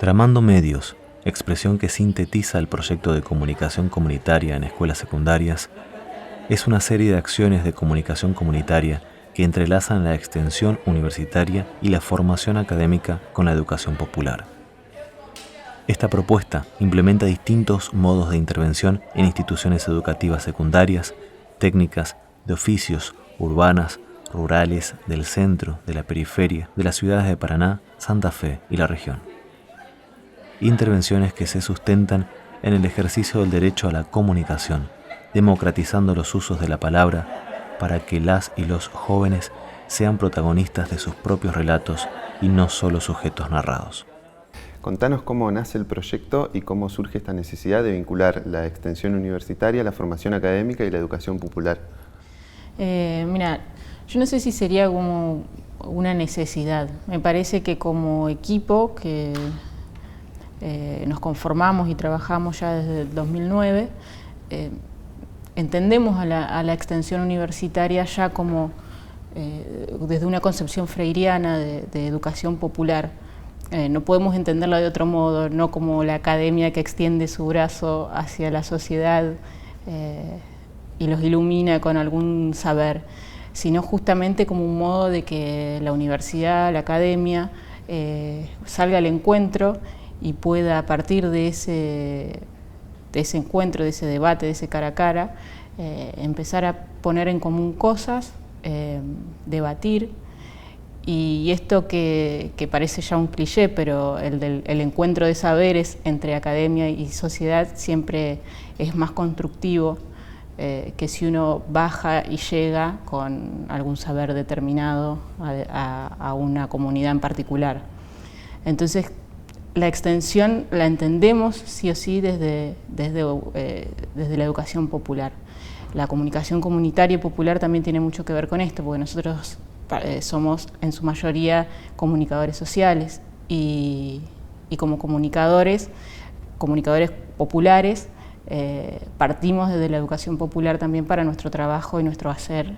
Tramando medios, expresión que sintetiza el proyecto de comunicación comunitaria en escuelas secundarias, es una serie de acciones de comunicación comunitaria que entrelazan la extensión universitaria y la formación académica con la educación popular. Esta propuesta implementa distintos modos de intervención en instituciones educativas secundarias, técnicas, de oficios, urbanas, rurales, del centro, de la periferia, de las ciudades de Paraná, Santa Fe y la región. Intervenciones que se sustentan en el ejercicio del derecho a la comunicación, democratizando los usos de la palabra para que las y los jóvenes sean protagonistas de sus propios relatos y no solo sujetos narrados. Contanos cómo nace el proyecto y cómo surge esta necesidad de vincular la extensión universitaria, la formación académica y la educación popular. Mira, yo no sé si sería como una necesidad. Me parece que como equipo que nos conformamos y trabajamos ya desde el 2009, entendemos a la extensión universitaria ya como desde una concepción freiriana de educación popular. No podemos entenderla de otro modo, no como la academia que extiende su brazo hacia la sociedad y los ilumina con algún saber, sino justamente como un modo de que la universidad, la academia, salga al encuentro y pueda, a partir de ese encuentro, de ese debate, de ese cara a cara, empezar a poner en común cosas, debatir. Y esto que parece ya un cliché, pero el encuentro de saberes entre academia y sociedad siempre es más constructivo que si uno baja y llega con algún saber determinado a una comunidad en particular. Entonces, la extensión la entendemos sí o sí desde la educación popular. La comunicación comunitaria y popular también tiene mucho que ver con esto, porque nosotros somos en su mayoría comunicadores sociales y como comunicadores populares, partimos desde la educación popular también para nuestro trabajo y nuestro hacer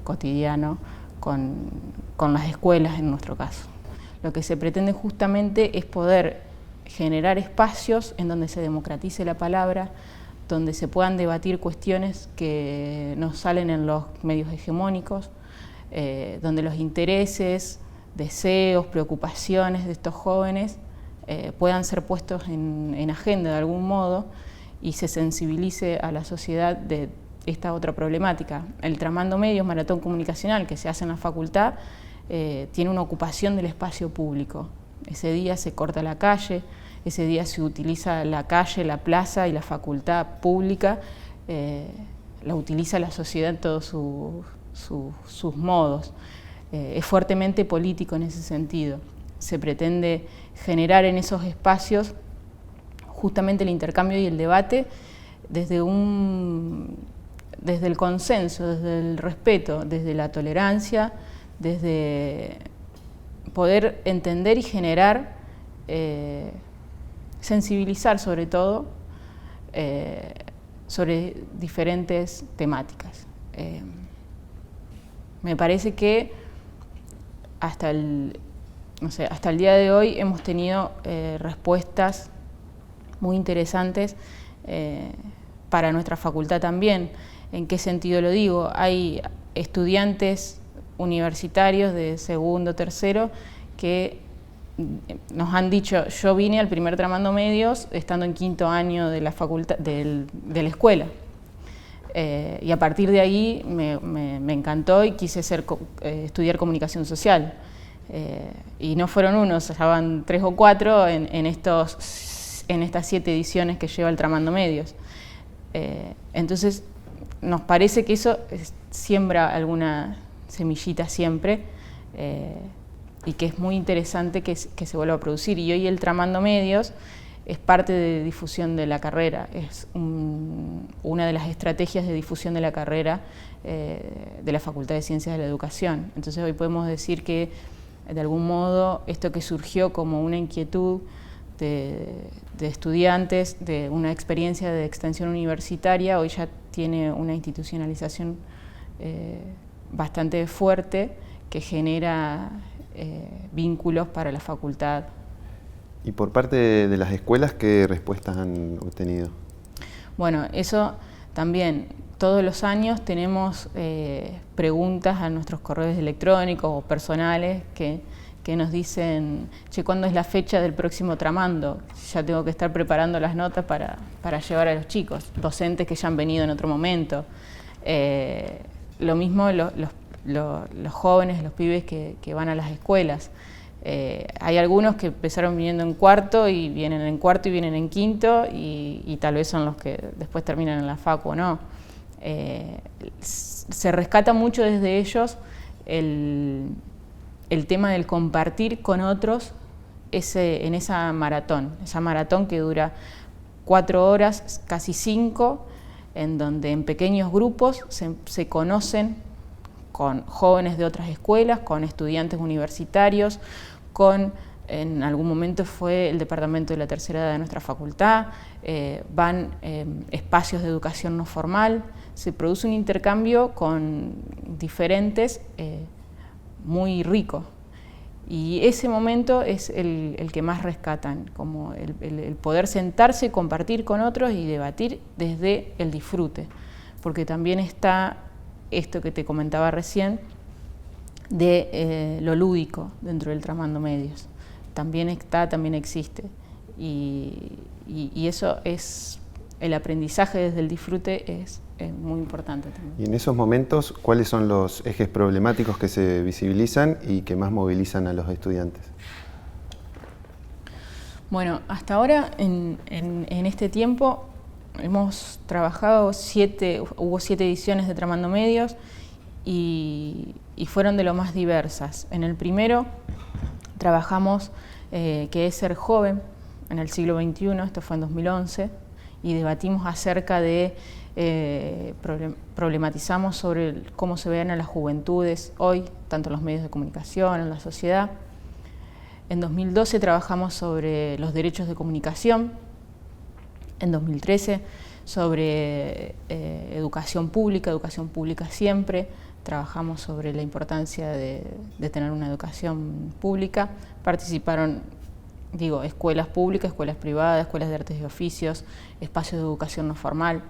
cotidiano con las escuelas en nuestro caso. Lo que se pretende justamente es poder generar espacios en donde se democratice la palabra, donde se puedan debatir cuestiones que no salen en los medios hegemónicos, donde los intereses, deseos, preocupaciones de estos jóvenes puedan ser puestos en agenda de algún modo y se sensibilice a la sociedad de esta otra problemática. El Tramando Medios, maratón comunicacional que se hace en la facultad, tiene una ocupación del espacio público. Ese día se corta la calle, ese día se utiliza la calle, la plaza y la facultad pública, la utiliza la sociedad en todos sus modos. Es fuertemente político en ese sentido. Se pretende generar en esos espacios justamente el intercambio y el debate desde el consenso, desde el respeto, desde la tolerancia, desde poder entender y generar, sensibilizar sobre todo, sobre diferentes temáticas. Me parece que hasta el día de hoy hemos tenido respuestas muy interesantes para nuestra facultad también. ¿En qué sentido lo digo? Hay estudiantes universitarios de segundo, tercero, que nos han dicho, yo vine al primer Tramando Medios estando en quinto año de la facultad, de la escuela. Y a partir de ahí me encantó y quise estudiar comunicación social. Y no fueron unos, ya van 3 o 4 en estas 7 ediciones que lleva el Tramando Medios. Entonces, nos parece que eso siembra alguna semillita siempre y que es muy interesante que se vuelva a producir. Y hoy el Tramando Medios es parte de difusión de la carrera, es una de las estrategias de difusión de la carrera de la Facultad de Ciencias de la Educación. Entonces hoy podemos decir que de algún modo esto que surgió como una inquietud de estudiantes, de una experiencia de extensión universitaria, hoy ya tiene una institucionalización bastante fuerte que genera vínculos para la facultad Y por parte de las escuelas, ¿qué respuestas han obtenido? Bueno, eso también, todos los años tenemos preguntas a nuestros correos electrónicos o personales que nos dicen, che, ¿cuándo es la fecha del próximo tramando? Ya tengo que estar preparando las notas para llevar a los chicos, docentes que ya han venido en otro momento. Lo mismo los jóvenes, los pibes que van a las escuelas. Hay algunos que empezaron viniendo en cuarto y vienen en cuarto y vienen en quinto y tal vez son los que después terminan en la facu o no. Se rescata mucho desde ellos el tema del compartir con otros en esa maratón que dura 4 horas, casi 5, en donde en pequeños grupos se conocen con jóvenes de otras escuelas, con estudiantes universitarios, en algún momento fue el departamento de la tercera edad de nuestra facultad, van espacios de educación no formal, se produce un intercambio con diferentes muy rico. Y ese momento es el que más rescatan, como el poder sentarse, compartir con otros y debatir desde el disfrute. Porque también está esto que te comentaba recién, de lo lúdico dentro del Tramando Medios. También existe. Y eso es, el aprendizaje desde el disfrute es muy importante también. Y en esos momentos, ¿cuáles son los ejes problemáticos que se visibilizan y que más movilizan a los estudiantes? Bueno, hasta ahora en este tiempo hemos trabajado hubo 7 ediciones de Tramando Medios y fueron de lo más diversas. En el primero trabajamos qué es ser joven en el siglo XXI, esto fue en 2011, y debatimos acerca de, problematizamos sobre cómo se ven a las juventudes hoy, tanto en los medios de comunicación, en la sociedad. En 2012 trabajamos sobre los derechos de comunicación, en 2013 sobre educación pública siempre, trabajamos sobre la importancia de tener una educación pública, participaron, escuelas públicas, escuelas privadas, escuelas de artes y oficios, espacios de educación no formal.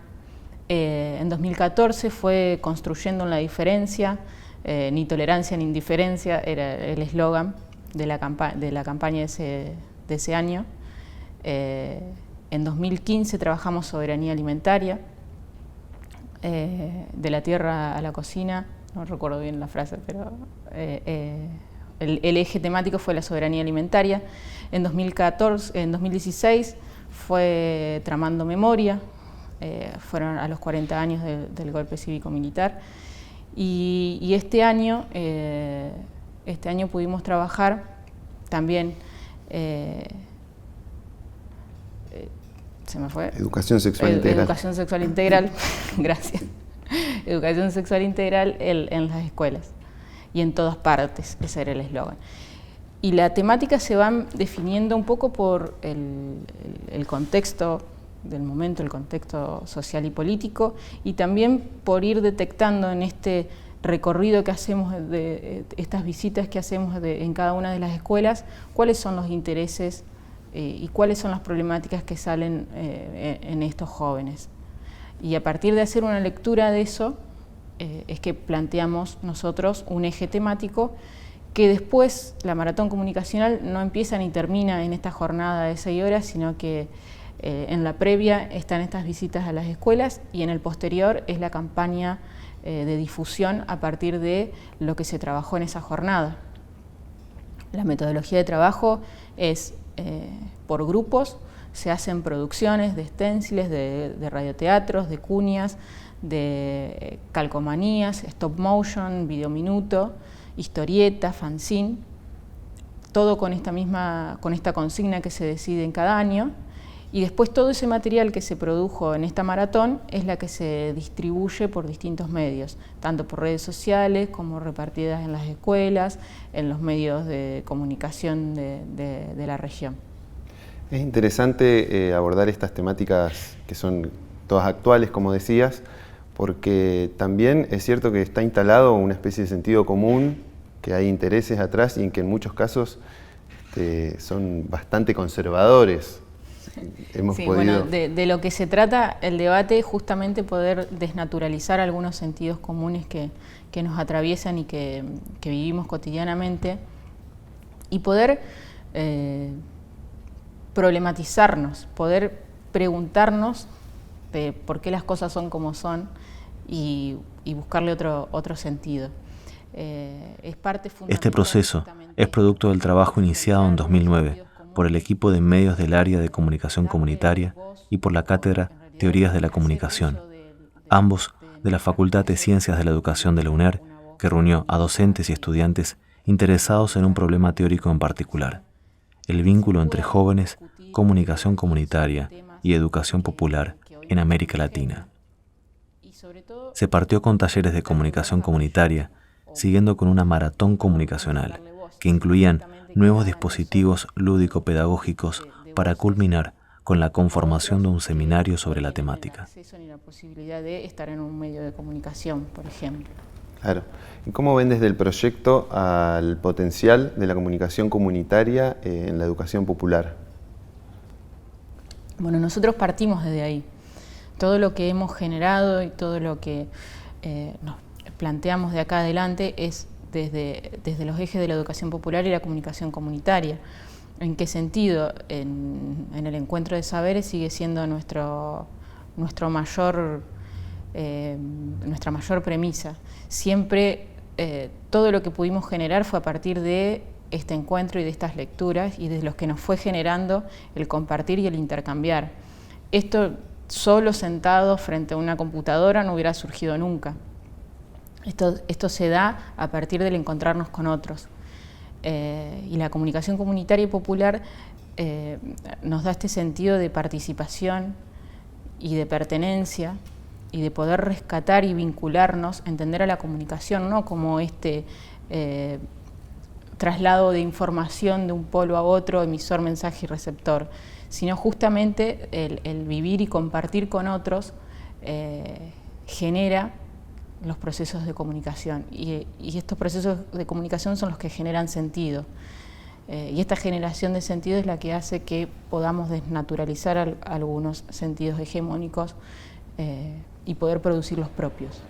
En 2014 fue Construyendo la Diferencia, ni tolerancia ni indiferencia, era el eslogan de la campaña de ese año. En 2015 trabajamos soberanía alimentaria, de la tierra a la cocina, no recuerdo bien la frase, pero el eje temático fue la soberanía alimentaria. En 2016 fue Tramando Memoria, fueron a los 40 años del golpe cívico-militar. Y este año pudimos trabajar también, se me fue. Educación sexual integral. Educación sexual integral, gracias. Educación sexual integral en las escuelas y en todas partes, ese era el eslogan. Y la temática se va definiendo un poco por el contexto del momento, el contexto social y político, y también por ir detectando en este recorrido que hacemos, de estas visitas que hacemos en cada una de las escuelas, cuáles son los intereses y cuáles son las problemáticas que salen en estos jóvenes. Y a partir de hacer una lectura de eso, es que planteamos nosotros un eje temático que después la maratón comunicacional no empieza ni termina en esta jornada de 6 horas, sino que en la previa están estas visitas a las escuelas y en el posterior es la campaña de difusión a partir de lo que se trabajó en esa jornada. La metodología de trabajo es por grupos, se hacen producciones de esténciles, de radioteatros, de cuñas, de calcomanías, stop motion, videominuto, historieta, fanzine, todo con esta consigna que se decide en cada año. Y después todo ese material que se produjo en esta maratón es la que se distribuye por distintos medios, tanto por redes sociales como repartidas en las escuelas, en los medios de comunicación de la región. Es interesante abordar estas temáticas que son todas actuales, como decías, porque también es cierto que está instalado una especie de sentido común, que hay intereses atrás y en que en muchos casos son bastante conservadores. Hemos Sí, podido... bueno, de lo que se trata el debate es justamente poder desnaturalizar algunos sentidos comunes que nos atraviesan y que vivimos cotidianamente, y poder problematizarnos, poder preguntarnos por qué las cosas son como son y buscarle otro sentido. Es parte fundamental. Este proceso es producto del trabajo iniciado en 2009 por el equipo de medios del área de comunicación comunitaria y por la cátedra Teorías de la Comunicación, ambos de la Facultad de Ciencias de la Educación de la UNER, que reunió a docentes y estudiantes interesados en un problema teórico en particular: el vínculo entre jóvenes, comunicación comunitaria y educación popular en América Latina. Se partió con talleres de comunicación comunitaria, siguiendo con una maratón comunicacional, que incluían nuevos dispositivos lúdico-pedagógicos para culminar con la conformación de un seminario sobre la temática. Ni la posibilidad de estar en un medio de comunicación, por ejemplo. Claro. ¿Y cómo ven desde el proyecto al potencial de la comunicación comunitaria en la educación popular? Bueno, nosotros partimos desde ahí. Todo lo que hemos generado y todo lo que nos planteamos de acá adelante es desde los ejes de la educación popular y la comunicación comunitaria. ¿En qué sentido? En el encuentro de saberes sigue siendo nuestra mayor premisa. Siempre todo lo que pudimos generar fue a partir de este encuentro y de estas lecturas y de los que nos fue generando el compartir y el intercambiar. Esto solo sentado frente a una computadora no hubiera surgido nunca. Esto se da a partir del encontrarnos con otros. Y la comunicación comunitaria y popular nos da este sentido de participación y de pertenencia y de poder rescatar y vincularnos, entender a la comunicación no como este traslado de información de un polo a otro, emisor, mensaje y receptor, sino justamente el vivir y compartir con otros genera los procesos de comunicación, y estos procesos de comunicación son los que generan sentido, y esta generación de sentido es la que hace que podamos desnaturalizar algunos sentidos hegemónicos y poder producir los propios.